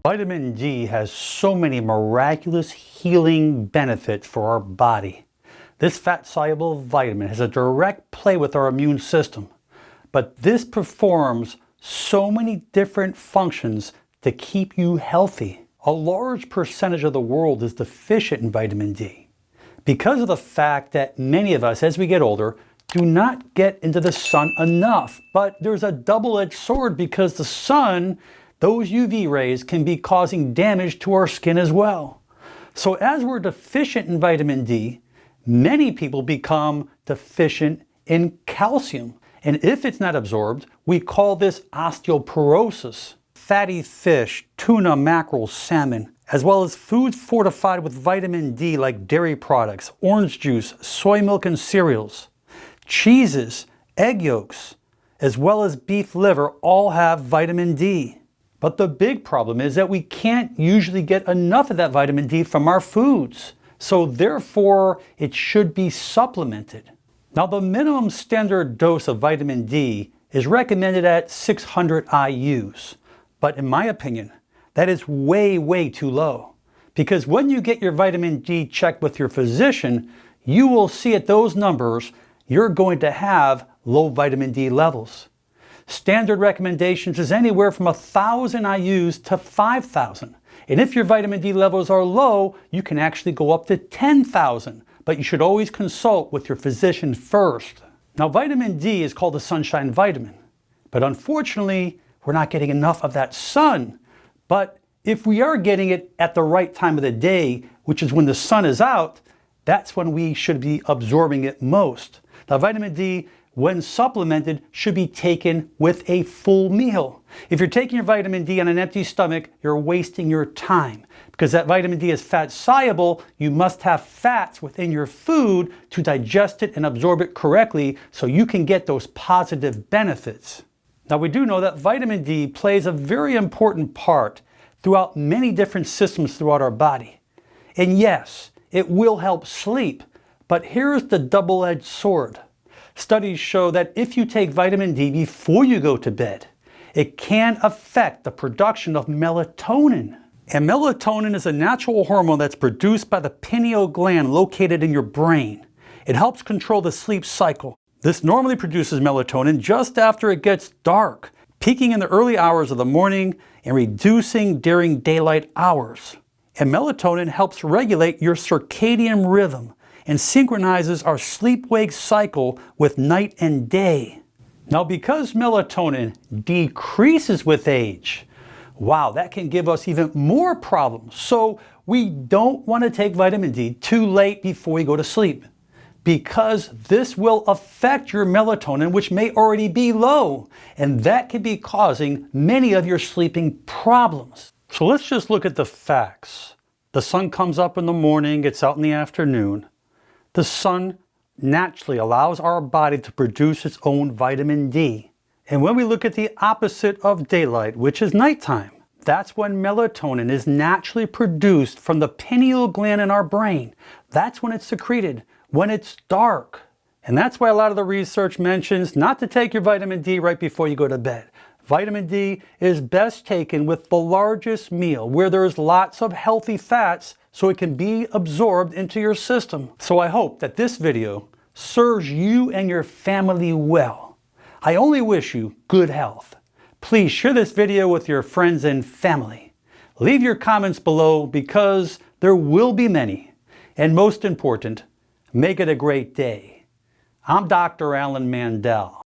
Vitamin D has so many miraculous healing benefits for our body. This fat-soluble vitamin has a direct play with our immune system, but this performs so many different functions to keep you healthy. A large percentage of the world is deficient in vitamin D because of the fact that many of us, as we get older, do not get into the sun enough. But there's a double-edged sword because the sun, those UV rays, can be causing damage to our skin as well. So as we're deficient in vitamin D, many people become deficient in calcium. And if it's not absorbed, we call this osteoporosis. Fatty fish, tuna, mackerel, salmon, as well as foods fortified with vitamin D like dairy products, orange juice, soy milk and cereals, cheeses, egg yolks, as well as beef liver all have vitamin D. But the big problem is that we can't usually get enough of that vitamin D from our foods. So therefore, it should be supplemented. Now, the minimum standard dose of vitamin D is recommended at 600 IUs. But in my opinion, that is way too low. Because when you get your vitamin D checked with your physician, you will see at those numbers, you're going to have low vitamin D levels. Standard recommendations is anywhere from 1,000 IUs to 5,000. And if your vitamin D levels are low, you can actually go up to 10,000. But you should always consult with your physician first. Now, vitamin D is called the sunshine vitamin. But unfortunately, we're not getting enough of that sun. But if we are getting it at the right time of the day, which is when the sun is out, that's when we should be absorbing it most. Now, vitamin D, when supplemented, should be taken with a full meal. If you're taking your vitamin D on an empty stomach, you're wasting your time. Because that vitamin D is fat soluble, you must have fats within your food to digest it and absorb it correctly so you can get those positive benefits. Now, we do know that vitamin D plays a very important part throughout many different systems throughout our body. And yes, it will help sleep, but here's the double-edged sword. Studies show that if you take vitamin D before you go to bed, it can affect the production of melatonin. And melatonin is a natural hormone that's produced by the pineal gland located in your brain. It helps control the sleep cycle. This normally produces melatonin just after it gets dark, peaking in the early hours of the morning and reducing during daylight hours. And melatonin helps regulate your circadian rhythm and synchronizes our sleep-wake cycle with night and day. Now, because melatonin decreases with age, wow, that can give us even more problems. So we don't want to take vitamin D too late before we go to sleep, because this will affect your melatonin, which may already be low, and that can be causing many of your sleeping problems. So let's just look at the facts. The sun comes up in the morning, it's out in the afternoon. The sun naturally allows our body to produce its own vitamin D. And when we look at the opposite of daylight, which is nighttime, that's when melatonin is naturally produced from the pineal gland in our brain. That's when it's secreted, when it's dark. And that's why a lot of the research mentions not to take your vitamin D right before you go to bed. Vitamin D is best taken with the largest meal where there's lots of healthy fats so it can be absorbed into your system. So I hope that this video serves you and your family well. I only wish you good health. Please share this video with your friends and family. Leave your comments below because there will be many. And most important, make it a great day. I'm Dr. Alan Mandell.